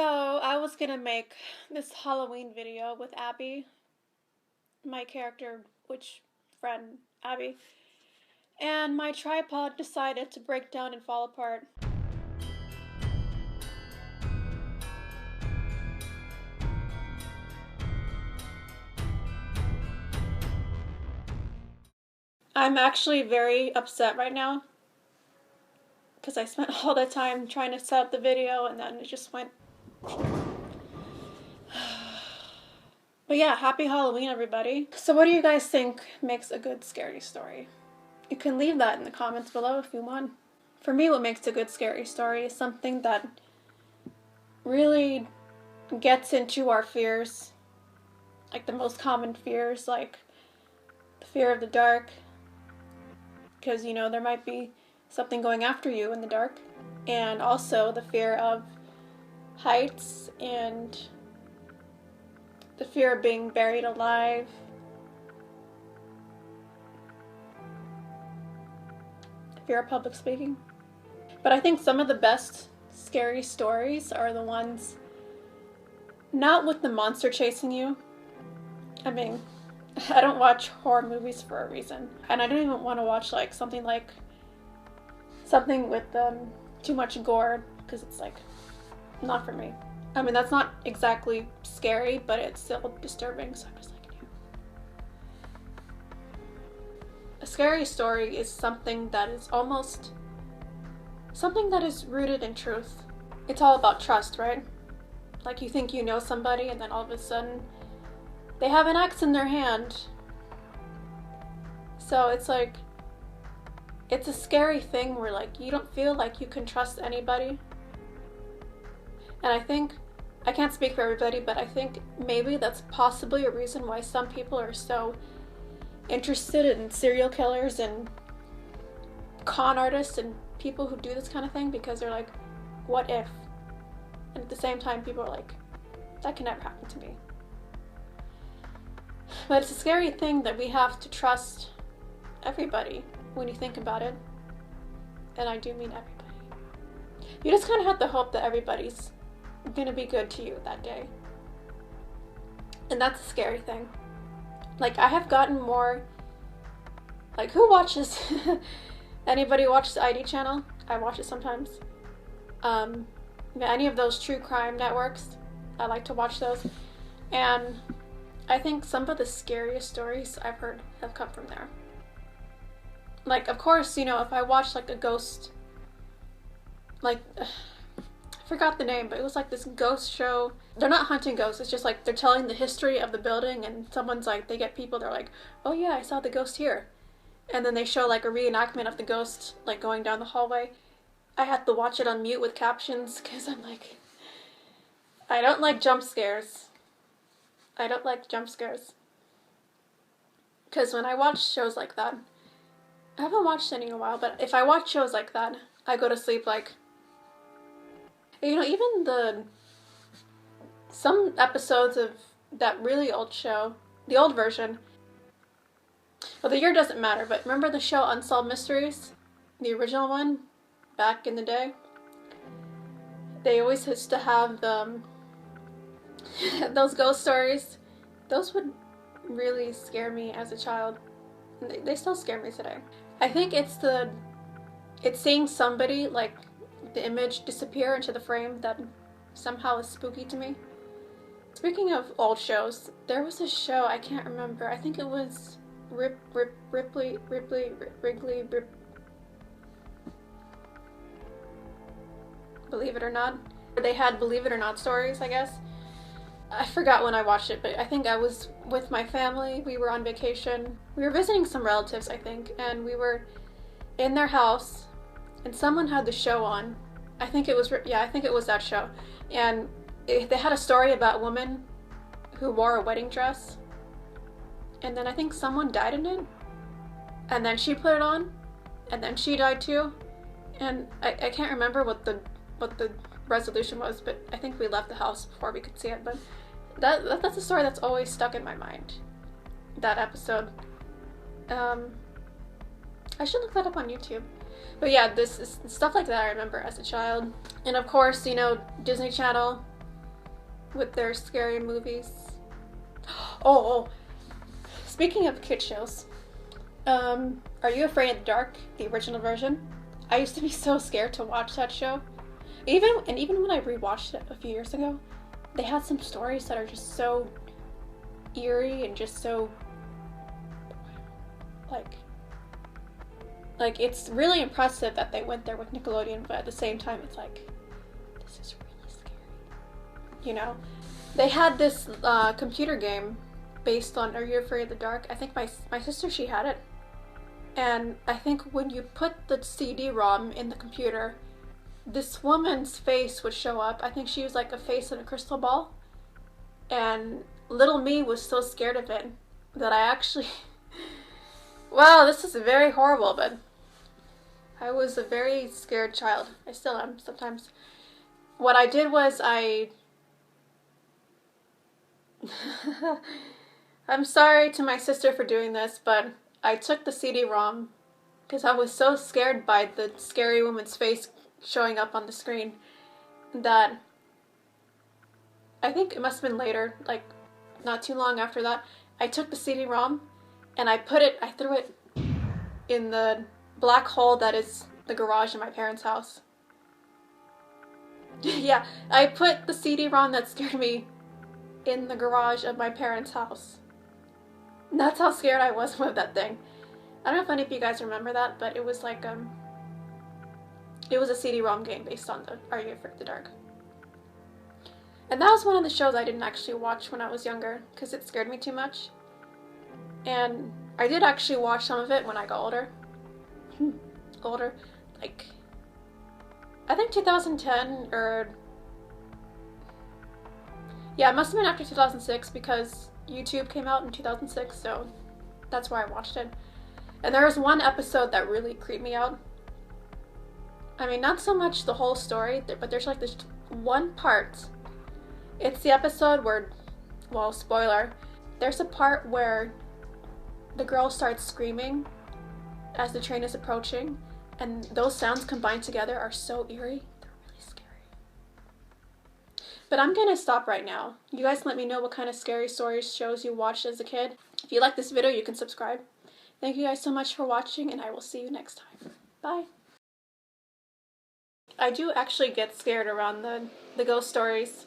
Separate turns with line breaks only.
So I was gonna make this Halloween video with Abby, my character, which friend, Abby, and my tripod decided to break down and fall apart. I'm actually very upset right now because I spent all the time trying to set up the video and then it just went. But yeah, happy Halloween, everybody. So what do you guys think makes a good scary story? You can leave that in the comments below if you want. For me, what makes a good scary story is something that really gets into our fears, like the most common fears, like the fear of the dark, because you know there might be something going after you in the dark, and also the fear of heights and the fear of being buried alive. Fear of public speaking. But I think some of the best scary stories are the ones not with the monster chasing you. I mean, I don't watch horror movies for a reason. And I don't even want to watch like something with too much gore, because it's like not for me. I mean, that's not exactly scary, but it's still disturbing, so I'm just like, yeah. A scary story is something that is rooted in truth. It's all about trust, right? Like you think you know somebody and then all of a sudden they have an axe in their hand. So it's like, it's a scary thing where like you don't feel like you can trust anybody. And I think, I can't speak for everybody, but I think maybe that's possibly a reason why some people are so interested in serial killers and con artists and people who do this kind of thing, because they're like, what if? And at the same time, people are like, that can never happen to me. But it's a scary thing that we have to trust everybody when you think about it. And I do mean everybody. You just kind of have to hope that everybody's gonna be good to you that day. And that's a scary thing. Like, I have gotten more, like, who watches, anybody watch the ID channel? I watch it sometimes. Any of those true crime networks, I like to watch those. And I think some of the scariest stories I've heard have come from there. Like, of course, you know, if I watch like a ghost, like, I forgot the name, but it was like this ghost show. They're not hunting ghosts, it's just like they're telling the history of the building, and someone's like, they get people, they're like, oh yeah, I saw the ghost here. And then they show like a reenactment of the ghost like going down the hallway. I had to watch it on mute with captions because I'm like, I don't like jump scares. I don't like jump scares. Because when I watch shows like that, I haven't watched any in a while, but if I watch shows like that, I go to sleep like, you know, even some episodes of that really old show, the old version, well, the year doesn't matter, but remember the show Unsolved Mysteries? The original one, back in the day? They always used to have those ghost stories. Those would really scare me as a child. They still scare me today. I think it's seeing somebody, like, the image disappear into the frame that somehow is spooky to me. Speaking of old shows, there was a show, I can't remember, I think it was Wrigley. Believe It or Not. They had Believe It or Not stories, I guess. I forgot when I watched it, but I think I was with my family. We were on vacation. We were visiting some relatives, I think, and we were in their house, and someone had the show on. I think it was that show. And they had a story about a woman who wore a wedding dress, and then I think someone died in it, and then she put it on, and then she died too. And I can't remember what the resolution was, but I think we left the house before we could see it. But that's a story that's always stuck in my mind, that episode. I should look that up on YouTube. But yeah, this is stuff like that I remember as a child. And of course, you know, Disney Channel, with their scary movies. Oh, speaking of kid shows, Are You Afraid of the Dark, the original version? I used to be so scared to watch that show. Even when I rewatched it a few years ago, they had some stories that are just so eerie and just so like it's really impressive that they went there with Nickelodeon, but at the same time it's like, this is really scary. You know? They had this computer game based on Are You Afraid of the Dark? I think my sister, she had it. And I think when you put the CD-ROM in the computer, this woman's face would show up. I think she was like a face in a crystal ball. And little me was so scared of it that I actually... Wow, this is very horrible, but I was a very scared child. I still am sometimes. What I did was I'm sorry to my sister for doing this, but I took the CD-ROM because I was so scared by the scary woman's face showing up on the screen that I think it must have been later, like not too long after that, I took the CD-ROM and I threw it in the black hole that is the garage in my parents' house. Yeah, I put the CD-ROM that scared me in the garage of my parents' house. And that's how scared I was with that thing. I don't know if any of you guys remember that, but it was like, it was a CD-ROM game based on the Are You Afraid of the Dark? And that was one of the shows I didn't actually watch when I was younger, because it scared me too much. And I did actually watch some of it when I got older. Like, I think 2010, or... Yeah, it must have been after 2006, because YouTube came out in 2006, so that's why I watched it. And there was one episode that really creeped me out. I mean, not so much the whole story, but there's like this one part. It's the episode where, well, spoiler, there's a part where the girl starts screaming as the train is approaching, and those sounds combined together are so eerie. They're really scary. But I'm gonna stop right now. You guys let me know what kind of scary stories, shows you watched as a kid. If you like this video, you can subscribe. Thank you guys so much for watching, and I will see you next time. Bye. I do actually get scared around the ghost stories.